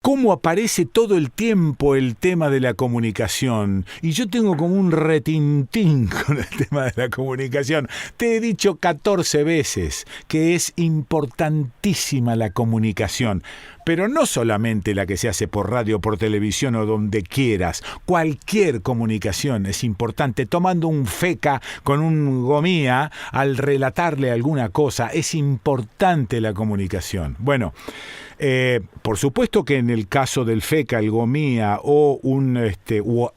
cómo aparece todo el tiempo el tema de la comunicación. Y yo tengo como un retintín con el tema de la comunicación. Te he dicho 14 veces que es importantísima la comunicación. Pero no solamente la que se hace por radio, por televisión o donde quieras. Cualquier comunicación es importante. Tomando un feca con un gomía al relatarle alguna cosa, es importante la comunicación. Bueno, por supuesto que en el caso del feca, el gomía o un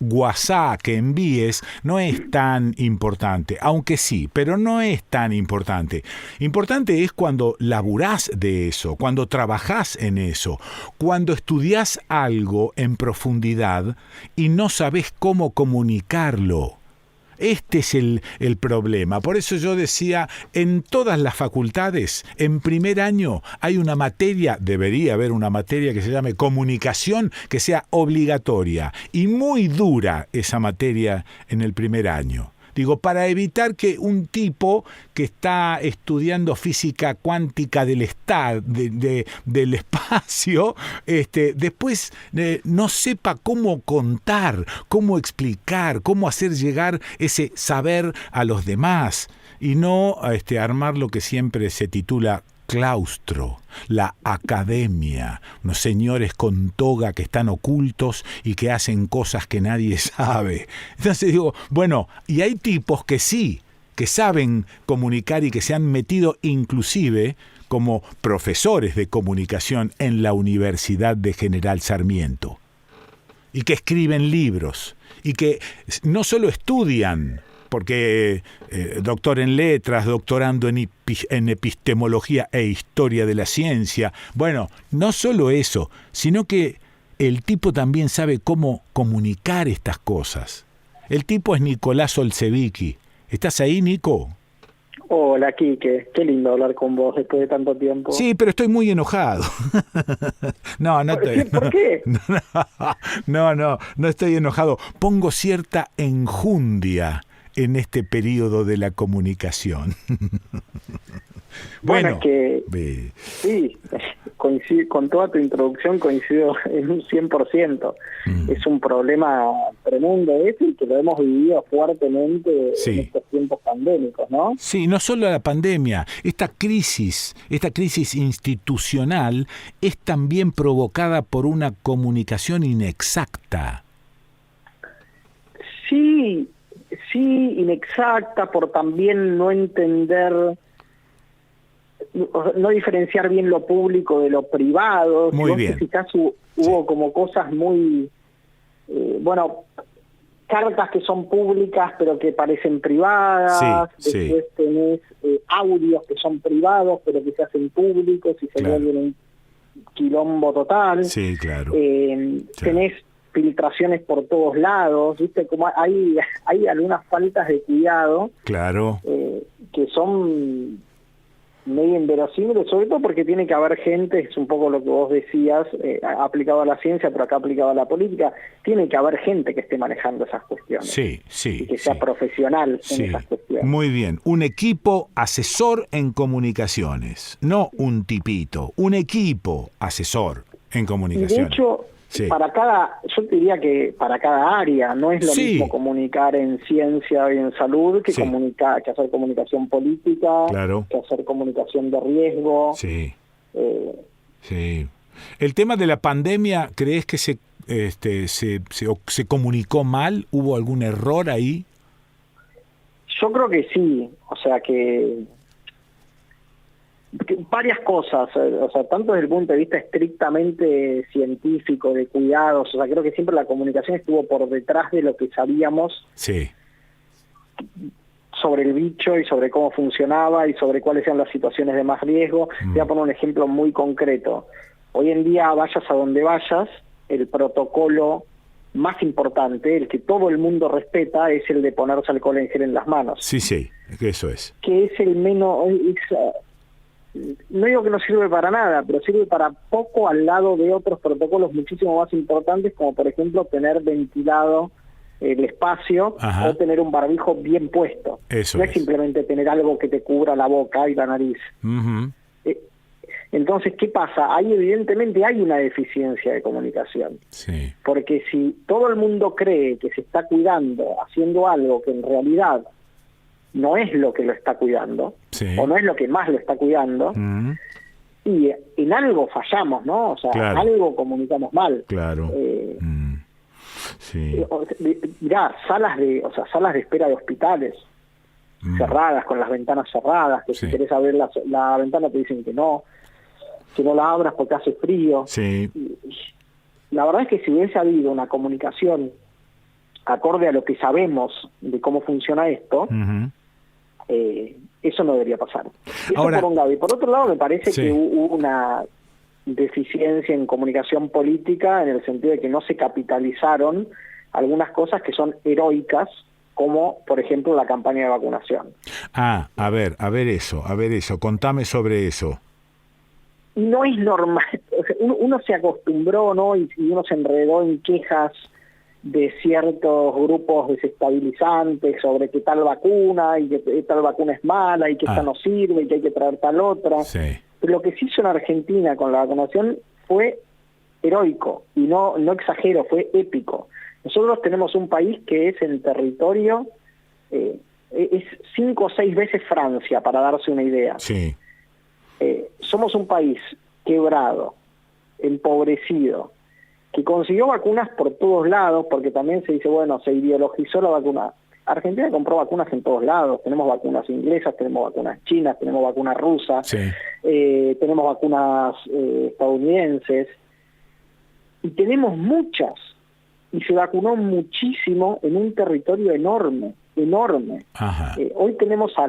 WhatsApp que envíes no es tan importante, aunque sí, pero no es tan importante. Importante es cuando laburás de eso, cuando trabajás en eso, cuando estudiás algo en profundidad y no sabés cómo comunicarlo. Este es el problema. Por eso yo decía, en todas las facultades, en primer año, hay una materia, debería haber una materia que se llame comunicación, que sea obligatoria. Y muy dura esa materia en el primer año. Digo, para evitar que un tipo que está estudiando física cuántica del del espacio, después no sepa cómo contar, cómo explicar, cómo hacer llegar ese saber a los demás y no armar lo que siempre se titula claustro, la academia, unos señores con toga que están ocultos y que hacen cosas que nadie sabe. Entonces digo, bueno, y hay tipos que sí, que saben comunicar y que se han metido inclusive como profesores de comunicación en la Universidad de General Sarmiento, y que escriben libros, y que no solo estudian, porque doctor en letras, doctorando en epistemología e historia de la ciencia. Bueno, no solo eso, sino que el tipo también sabe cómo comunicar estas cosas. El tipo es Nicolás Olsevicki. ¿Estás ahí, Nico? Hola, Quique. Qué lindo hablar con vos después de tanto tiempo. Sí, pero estoy muy enojado. No estoy. ¿Por qué? No estoy enojado. Pongo cierta enjundia en este periodo de la comunicación. Bueno, es que sí, coincido, con toda tu introducción coincido en un 100%. Es un problema tremendo y que lo hemos vivido fuertemente en estos tiempos pandémicos, ¿no? Sí, no solo la pandemia, esta crisis institucional es también provocada por una comunicación inexacta. Sí, inexacta, por también no entender, no diferenciar bien lo público de lo privado. Muy bien. Quizás hubo como cosas muy, cartas que son públicas pero que parecen privadas. Después tenés audios que son privados pero que se hacen públicos y se vuelven un quilombo total. Sí, claro. Tenés filtraciones por todos lados, ¿viste? Como hay algunas faltas de cuidado, claro, que son medio inverosímiles, sobre todo porque tiene que haber gente, es un poco lo que vos decías, aplicado a la ciencia, pero acá aplicado a la política, tiene que haber gente que esté manejando esas cuestiones. Sí. Y que sea profesional en esas cuestiones. Muy bien, un equipo asesor en comunicaciones, no un tipito, un equipo asesor en comunicaciones. Y de hecho, yo te diría que para cada área no es lo mismo comunicar en ciencia y en salud que que hacer comunicación política, que hacer comunicación de riesgo. El tema de la pandemia, ¿crees que se comunicó mal? ¿Hubo algún error ahí? Yo creo que sí, o sea que varias cosas, tanto desde el punto de vista estrictamente científico, de cuidados, creo que siempre la comunicación estuvo por detrás de lo que sabíamos sobre el bicho y sobre cómo funcionaba y sobre cuáles eran las situaciones de más riesgo. Voy a poner un ejemplo muy concreto. Hoy en día, vayas a donde vayas, el protocolo más importante, el que todo el mundo respeta, es el de ponerse alcohol en gel en las manos. Sí, eso es. Que es el menos... no digo que no sirve para nada, pero sirve para poco al lado de otros protocolos muchísimo más importantes, como por ejemplo tener ventilado el espacio o tener un barbijo bien puesto. No es simplemente tener algo que te cubra la boca y la nariz. Entonces, ¿qué pasa? Ahí evidentemente hay una deficiencia de comunicación. Sí. Porque si todo el mundo cree que se está cuidando haciendo algo que en realidad no es lo que lo está cuidando, Sí. o no es lo que más lo está cuidando, y en algo fallamos, ¿no? O sea, Claro. algo comunicamos mal. Claro. Sí. Mirá, salas de espera de hospitales cerradas, con las ventanas cerradas, que Sí. si querés abrir la ventana te dicen que no la abras porque hace frío. Sí. La verdad es que si hubiese habido una comunicación acorde a lo que sabemos de cómo funciona esto, eso no debería pasar. Eso Ahora, por un lado. Y por otro lado, me parece sí. que hubo una deficiencia en comunicación política, en el sentido de que no se capitalizaron algunas cosas que son heroicas, como por ejemplo la campaña de vacunación. A ver eso, contame sobre eso. Y no es normal, o sea, uno se acostumbró, ¿no? Y uno se enredó en quejas de ciertos grupos desestabilizantes sobre que tal vacuna, y que tal vacuna es mala, y que esta no sirve, y que hay que traer tal otra. Sí. Pero lo que se hizo en Argentina con la vacunación fue heroico, y no exagero, fue épico. Nosotros tenemos un país que es en territorio, es 5 o 6 veces Francia, para darse una idea. Sí. Somos un país quebrado, empobrecido, que consiguió vacunas por todos lados, porque también se dice, bueno, se ideologizó la vacuna. Argentina compró vacunas en todos lados. Tenemos vacunas inglesas, tenemos vacunas chinas, tenemos vacunas rusas, Sí. tenemos vacunas estadounidenses, y tenemos muchas, y se vacunó muchísimo en un territorio enorme. Ajá. Hoy tenemos a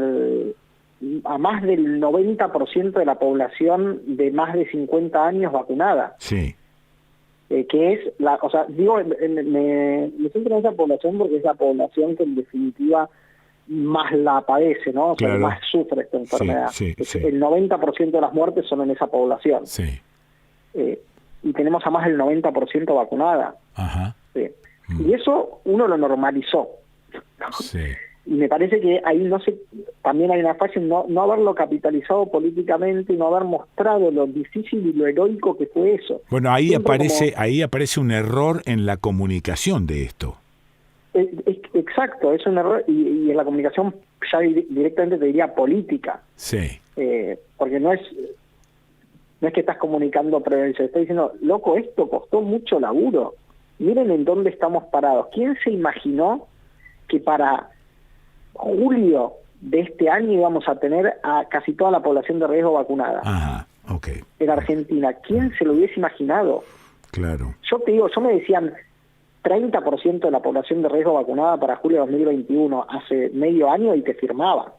más del 90% de la población de más de 50 años vacunada. Sí. Que es me centro en esa población porque es la población que en definitiva más la padece, ¿no? O sea, Claro. que más sufre esta enfermedad. Sí. El 90% de las muertes son en esa población. Sí. Y tenemos a más del 90% vacunada. Ajá. Y eso uno lo normalizó. Sí. Y me parece que ahí también hay una falla en no haberlo capitalizado políticamente y no haber mostrado lo difícil y lo heroico que fue eso. Bueno, ahí Siempre aparece un error en la comunicación de esto. Exacto, es un error, y en la comunicación ya directamente te diría política. Sí. Porque no es que estás comunicando prevención, estás diciendo, loco, esto costó mucho laburo. Miren en dónde estamos parados. ¿Quién se imaginó que para julio de este año íbamos a tener a casi toda la población de riesgo vacunada? Ajá, ok. En Argentina, ¿quién se lo hubiese imaginado? Claro. Yo me decían 30% de la población de riesgo vacunada para julio de 2021 hace medio año y te firmaba.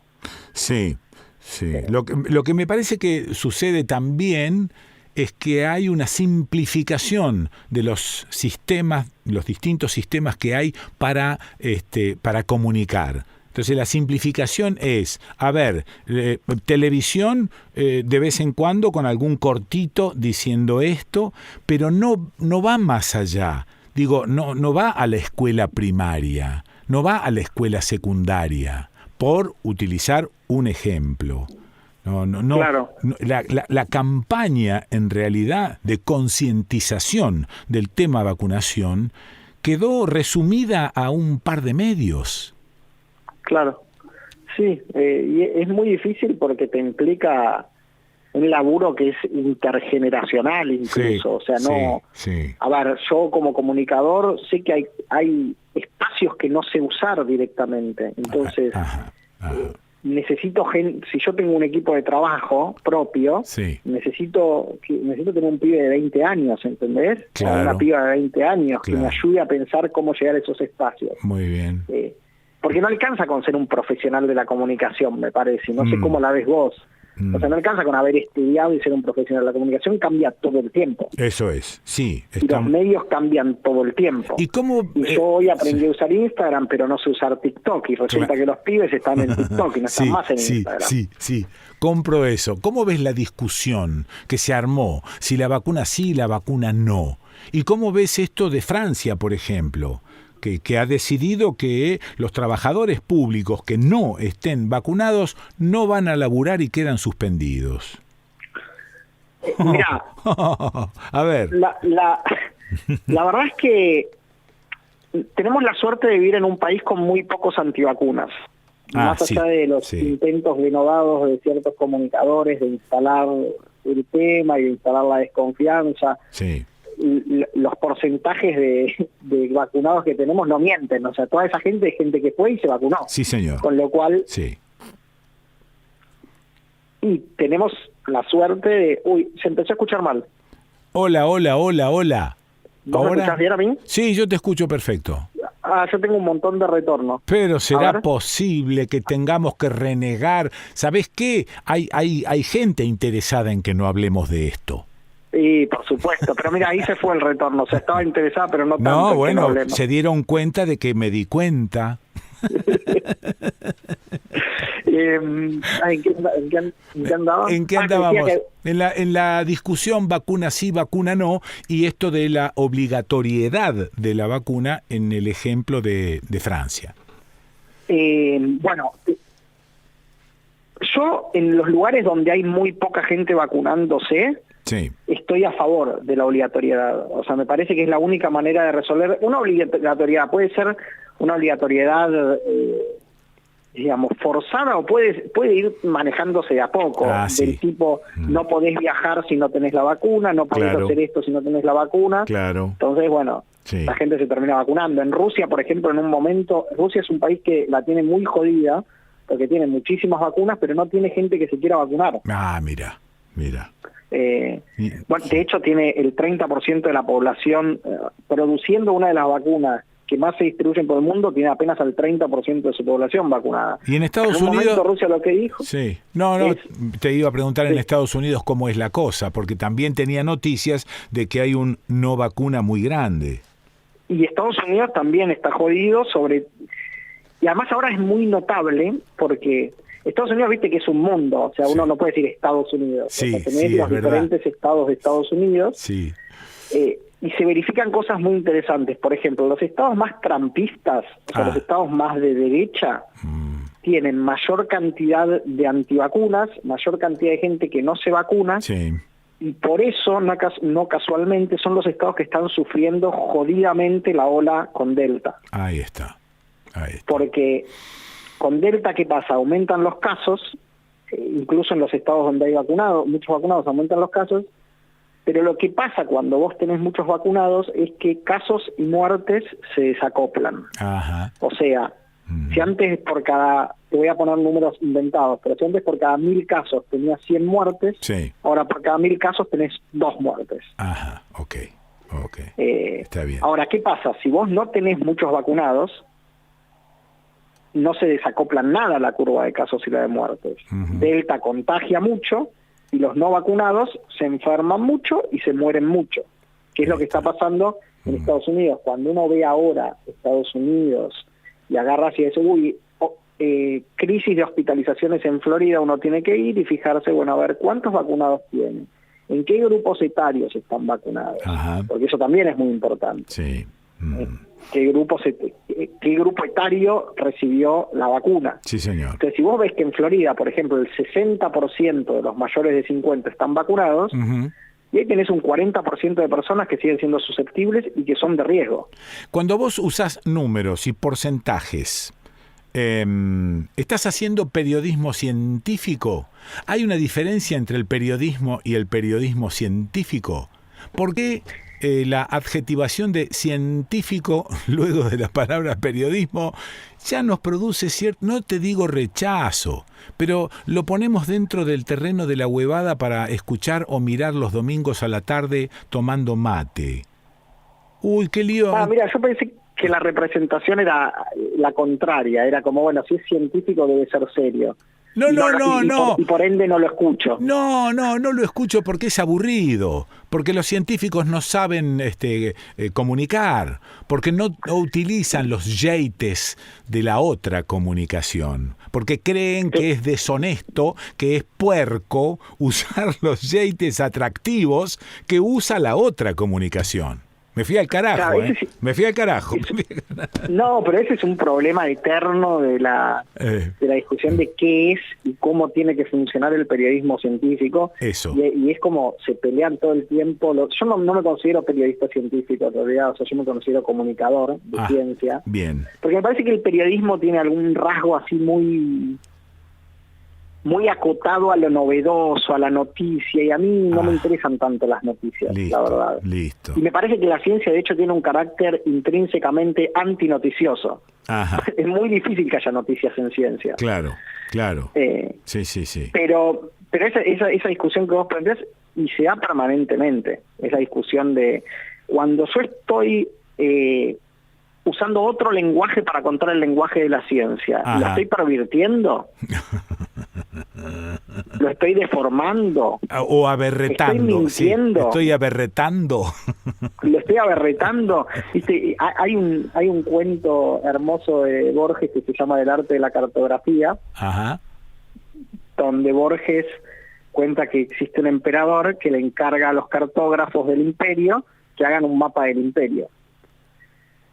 Sí. Lo que me parece que sucede también es que hay una simplificación de los sistemas, los distintos sistemas que hay para comunicar. Entonces la simplificación es, televisión de vez en cuando con algún cortito diciendo esto, pero no va más allá. Digo, no va a la escuela primaria, no va a la escuela secundaria, por utilizar un ejemplo. No. Claro. La campaña, en realidad, de concientización del tema vacunación quedó resumida a un par de medios. Claro. Sí, y es muy difícil porque te implica un laburo que es intergeneracional incluso. Sí, o sea, no... Sí. A ver, yo como comunicador sé que hay espacios que no sé usar directamente. Entonces... Ajá. necesito si yo tengo un equipo de trabajo propio, Sí. necesito tener un pibe de 20 años, ¿entendés? Claro. O una piba de 20 años que Claro. me ayude a pensar cómo llegar a esos espacios. Muy bien. Porque no alcanza con ser un profesional de la comunicación, me parece. No sé cómo la ves vos. O sea, no alcanza con haber estudiado y ser un profesional. La comunicación cambia todo el tiempo. Eso es, sí. Y los medios cambian todo el tiempo. ¿Y cómo? Y yo hoy aprendí a usar Instagram, pero no sé usar TikTok. Y resulta que los pibes están en TikTok y no están más en Instagram. Sí. Compro eso. ¿Cómo ves la discusión que se armó? Si la vacuna sí, la vacuna no. ¿Y cómo ves esto de Francia, por ejemplo? Que ha decidido que los trabajadores públicos que no estén vacunados no van a laburar y quedan suspendidos. Mira, a ver. La verdad es que tenemos la suerte de vivir en un país con muy pocos antivacunas. Más allá de los intentos denodados de ciertos comunicadores de instalar el tema y de instalar la desconfianza, los porcentajes de vacunados que tenemos no mienten. O sea, toda esa gente es gente que fue y se vacunó. Sí, señor. Con lo cual... Y tenemos la suerte de... Uy, se empezó a escuchar mal. Hola. ¿Vos me escuchás bien a mí? Sí, yo te escucho perfecto. Yo tengo un montón de retorno. Pero ¿será posible que tengamos que renegar? ¿Sabés qué? Hay gente interesada en que no hablemos de esto. Sí, por supuesto. Pero mira, ahí se fue el retorno. O sea, estaba interesada, pero no tanto. No, bueno, se dieron cuenta de que me di cuenta. ¿En qué andaba? ¿En qué andábamos? En la discusión vacuna sí, vacuna no, y esto de la obligatoriedad de la vacuna en el ejemplo de Francia. Bueno, yo en los lugares donde hay muy poca gente vacunándose, estoy a favor de la obligatoriedad. O sea, me parece que es la única manera de resolver una obligatoriedad. Puede ser una obligatoriedad digamos, forzada, o puede ir manejándose de a poco, del tipo, no podés viajar si no tenés la vacuna, no podés hacer esto si no tenés la vacuna. Entonces, bueno, la gente se termina vacunando. En Rusia, por ejemplo, en un momento, Rusia es un país que la tiene muy jodida, porque tiene muchísimas vacunas, pero no tiene gente que se quiera vacunar. Mira. Bueno, de hecho, tiene el 30% de la población produciendo una de las vacunas que más se distribuyen por el mundo, tiene apenas el 30% de su población vacunada. Y en Estados Unidos... Rusia lo que dijo... te iba a preguntar en Estados Unidos cómo es la cosa, porque también tenía noticias de que hay un no vacuna muy grande. Y Estados Unidos también está jodido y además ahora es muy notable, porque Estados Unidos, viste que es un mundo, o sea, uno no puede decir Estados Unidos. O sea, tenés los diferentes estados de Estados Unidos. Y se verifican cosas muy interesantes. Por ejemplo, los estados más trampistas, o sea, los estados más de derecha, tienen mayor cantidad de antivacunas, mayor cantidad de gente que no se vacuna, y por eso, no casualmente, son los estados que están sufriendo jodidamente la ola con Delta. Ahí está. Porque con Delta, ¿qué pasa? Aumentan los casos, incluso en los estados donde hay muchos vacunados aumentan los casos, pero lo que pasa cuando vos tenés muchos vacunados es que casos y muertes se desacoplan. O sea, si antes te voy a poner números inventados, pero si antes por cada 1000 casos tenías 100 muertes, ahora por cada 1000 casos tenés 2 muertes. Está bien. Ahora, ¿qué pasa? Si vos no tenés muchos vacunados, no se desacoplan nada la curva de casos y la de muertes. Delta contagia mucho, y los no vacunados se enferman mucho y se mueren mucho, que es lo que está pasando en Estados Unidos. Cuando uno ve ahora Estados Unidos y agarra hacia eso, crisis de hospitalizaciones en Florida, uno tiene que ir y fijarse, bueno, a ver, ¿cuántos vacunados tienen? ¿En qué grupos etarios están vacunados? Porque eso también es muy importante. ¿Qué grupo etario recibió la vacuna? Entonces, si vos ves que en Florida, por ejemplo, el 60% de los mayores de 50 están vacunados, y ahí tenés un 40% de personas que siguen siendo susceptibles y que son de riesgo. Cuando vos usás números y porcentajes, ¿estás haciendo periodismo científico? ¿Hay una diferencia entre el periodismo y el periodismo científico? ¿Por qué la adjetivación de científico, luego de la palabra periodismo, ya nos produce no te digo rechazo, pero lo ponemos dentro del terreno de la huevada para escuchar o mirar los domingos a la tarde tomando mate? Uy, qué lío. Mira, yo pensé que la representación era la contraria, era como, bueno, si es científico debe ser serio. No. Y por ende no lo escucho. No lo escucho porque es aburrido, porque los científicos no saben comunicar, porque no utilizan los yeites de la otra comunicación, porque creen que es deshonesto, que es puerco usar los yeites atractivos que usa la otra comunicación. Me fui al carajo, Claro, me fui al carajo. No, pero ese es un problema eterno de la discusión de qué es y cómo tiene que funcionar el periodismo científico. Eso. Y es como se pelean todo el tiempo. Yo no me considero periodista científico, en realidad, o sea, yo me considero comunicador de ciencia. Bien. Porque me parece que el periodismo tiene algún rasgo así muy acotado a lo novedoso, a la noticia, y a mí no me interesan tanto las noticias, listo, la verdad. Listo. Y me parece que la ciencia, de hecho, tiene un carácter intrínsecamente antinoticioso. Ajá. Es muy difícil que haya noticias en ciencia. Claro. Sí. Pero esa discusión que vos planteás, y se da permanentemente, esa discusión de cuando yo estoy usando otro lenguaje para contar el lenguaje de la ciencia, ¿lo estoy pervirtiendo? ¿Lo estoy deformando? O aberretando. ¿Estoy mintiendo? Estoy aberretando. ¿Lo estoy aberretando? ¿Viste? Hay un cuento hermoso de Borges que se llama El arte de la cartografía, Ajá. donde Borges cuenta que existe un emperador que le encarga a los cartógrafos del imperio que hagan un mapa del imperio.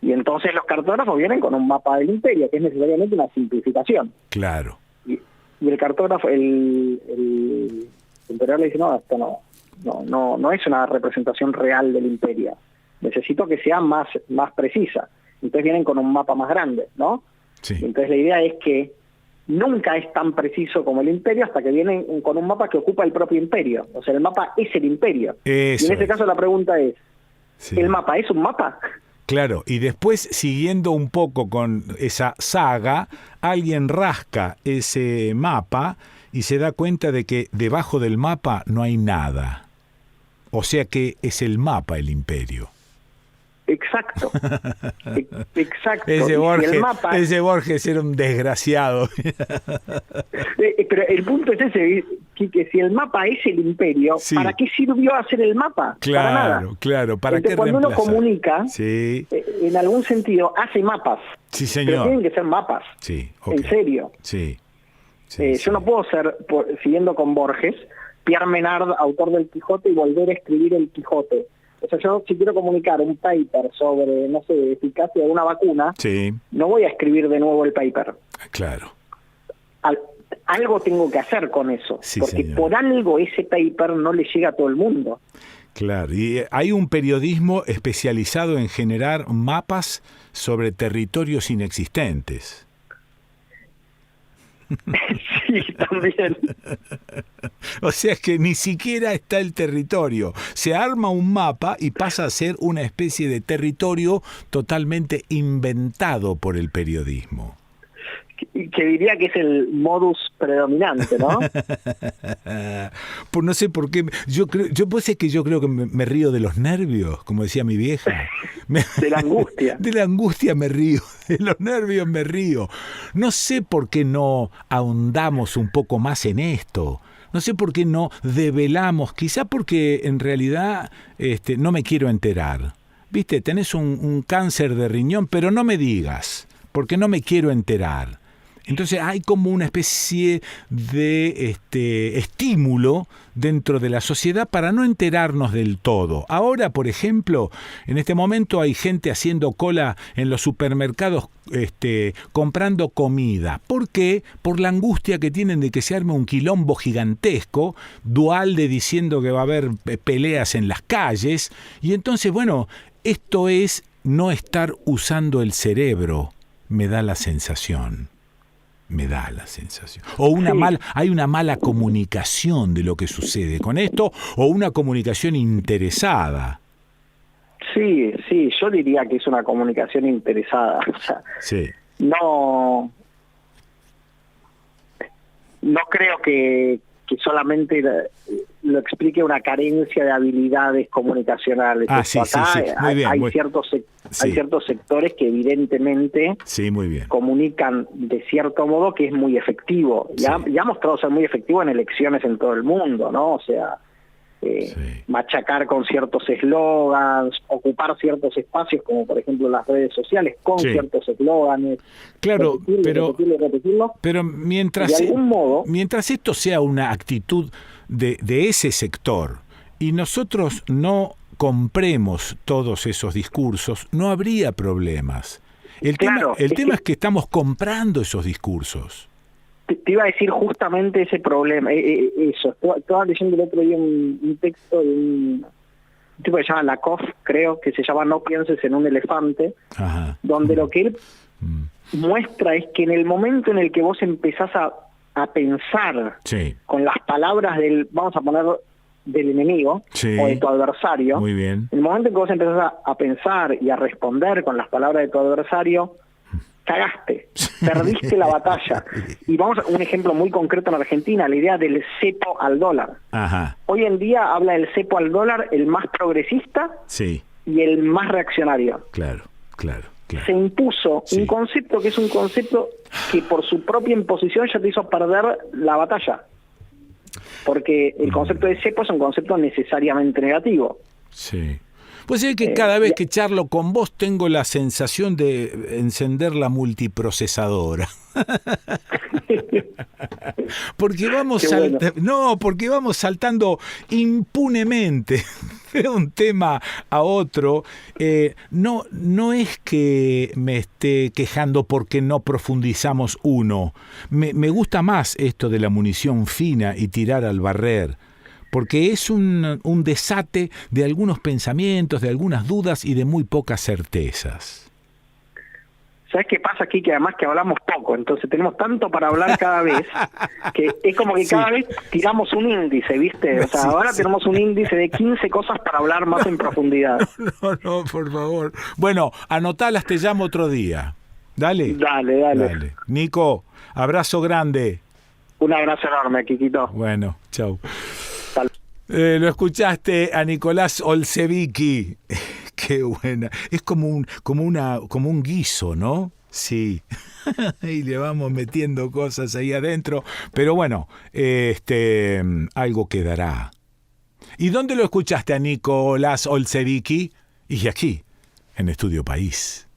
Y entonces los cartógrafos vienen con un mapa del imperio, que es necesariamente una simplificación. Claro. Y el cartógrafo, el emperador le dice, no, esto no es una representación real del imperio. Necesito que sea más precisa. Entonces vienen con un mapa más grande, ¿no? Sí. Entonces la idea es que nunca es tan preciso como el imperio hasta que vienen con un mapa que ocupa el propio imperio. O sea, el mapa es el imperio. Eso y en ese caso la pregunta es, ¿el mapa es un mapa? Claro, y después, siguiendo un poco con esa saga, alguien rasca ese mapa y se da cuenta de que debajo del mapa no hay nada. O sea que es el mapa el imperio. Exacto. Exacto. Ese Borges era un desgraciado. Pero el punto es ese, que si el mapa es el imperio, ¿para qué sirvió hacer el mapa? Claro, para nada. Claro. ¿Para Entonces, qué cuando uno reemplazar? comunica, en algún sentido, hace mapas. Sí, señor. Pero tienen que ser mapas. Sí, okay. En serio. Sí. Yo no puedo ser, siguiendo con Borges, Pierre Menard, autor del Quijote, y volver a escribir el Quijote. O sea, yo si quiero comunicar un paper sobre, no sé, eficacia de una vacuna, no voy a escribir de nuevo el paper. Claro. Algo tengo que hacer con eso, porque señor. por algo ese paper no le llega a todo el mundo. Claro, y hay un periodismo especializado en generar mapas sobre territorios inexistentes. Sí, también. O sea que ni siquiera está el territorio. Se arma un mapa y pasa a ser una especie de territorio totalmente inventado por el periodismo. Que diría que es el modus predominante, ¿no? Pues no sé por qué. Yo creo que me río de los nervios, como decía mi vieja. De la angustia. De la angustia me río, de los nervios me río. No sé por qué no ahondamos un poco más en esto. No sé por qué no develamos, quizá porque en realidad no me quiero enterar. Viste, tenés un cáncer de riñón, pero no me digas, porque no me quiero enterar. Entonces hay como una especie de estímulo dentro de la sociedad para no enterarnos del todo. Ahora, por ejemplo, en este momento hay gente haciendo cola en los supermercados comprando comida. ¿Por qué? Por la angustia que tienen de que se arme un quilombo gigantesco, Duhalde diciendo que va a haber peleas en las calles. Y entonces, bueno, esto es no estar usando el cerebro, me da la sensación. O hay una mala comunicación de lo que sucede con esto, o una comunicación interesada. Sí, yo diría que es una comunicación interesada. O sea, no creo que solamente lo explique una carencia de habilidades comunicacionales. Muy bien, hay ciertos sectores que evidentemente muy bien. comunican de cierto modo que es muy efectivo. Ya ha mostrado ser muy efectivo en elecciones en todo el mundo, ¿no? O sea, machacar con ciertos eslogans, ocupar ciertos espacios, como por ejemplo las redes sociales, con ciertos eslóganes. Claro, repetirlo. Pero mientras esto sea una actitud de ese sector y nosotros no compremos todos esos discursos, no habría problemas. El Claro, tema es que estamos comprando esos discursos. Te iba a decir justamente ese problema, eso. Estaba leyendo el otro día un texto de un tipo que se llama Lakoff, creo, que se llama No pienses en un elefante, Ajá. donde lo que él muestra es que en el momento en el que vos empezás a pensar Sí. con las palabras vamos a poner, del enemigo, Sí. o de tu adversario, Muy bien. en el momento en que vos empezás a pensar y a responder con las palabras de tu adversario, cagaste, perdiste la batalla. Y vamos a un ejemplo muy concreto en Argentina, la idea del cepo al dólar. Ajá. Hoy en día habla del cepo al dólar el más progresista Sí. y el más reaccionario. Claro. Se impuso Sí. un concepto que es un concepto que por su propia imposición ya te hizo perder la batalla. Porque el concepto de cepo es un concepto necesariamente negativo. Sí. Pues es que cada vez que charlo con vos tengo la sensación de encender la multiprocesadora. Porque vamos porque vamos saltando impunemente de un tema a otro. No es que me esté quejando porque no profundizamos uno. Me gusta más esto de la munición fina y tirar al barrer, porque es un desate de algunos pensamientos, de algunas dudas y de muy pocas certezas. ¿Sabes qué pasa aquí? Que además que hablamos poco, entonces tenemos tanto para hablar cada vez, que es como que cada vez tiramos un índice, ¿viste? O sea, ahora tenemos un índice de 15 cosas para hablar más en profundidad. No, por favor. Bueno, anotalas, te llamo otro día. Dale. Dale. Nico, abrazo grande. Un abrazo enorme, Quiquito. Bueno, chau. Tal. Lo escuchaste a Nicolás Olsevicki. Qué buena. Es como un guiso, ¿no? Sí. Y le vamos metiendo cosas ahí adentro. Pero bueno, algo quedará. ¿Y dónde lo escuchaste a Nicolás Olsevicki? Y aquí, en Estudio País.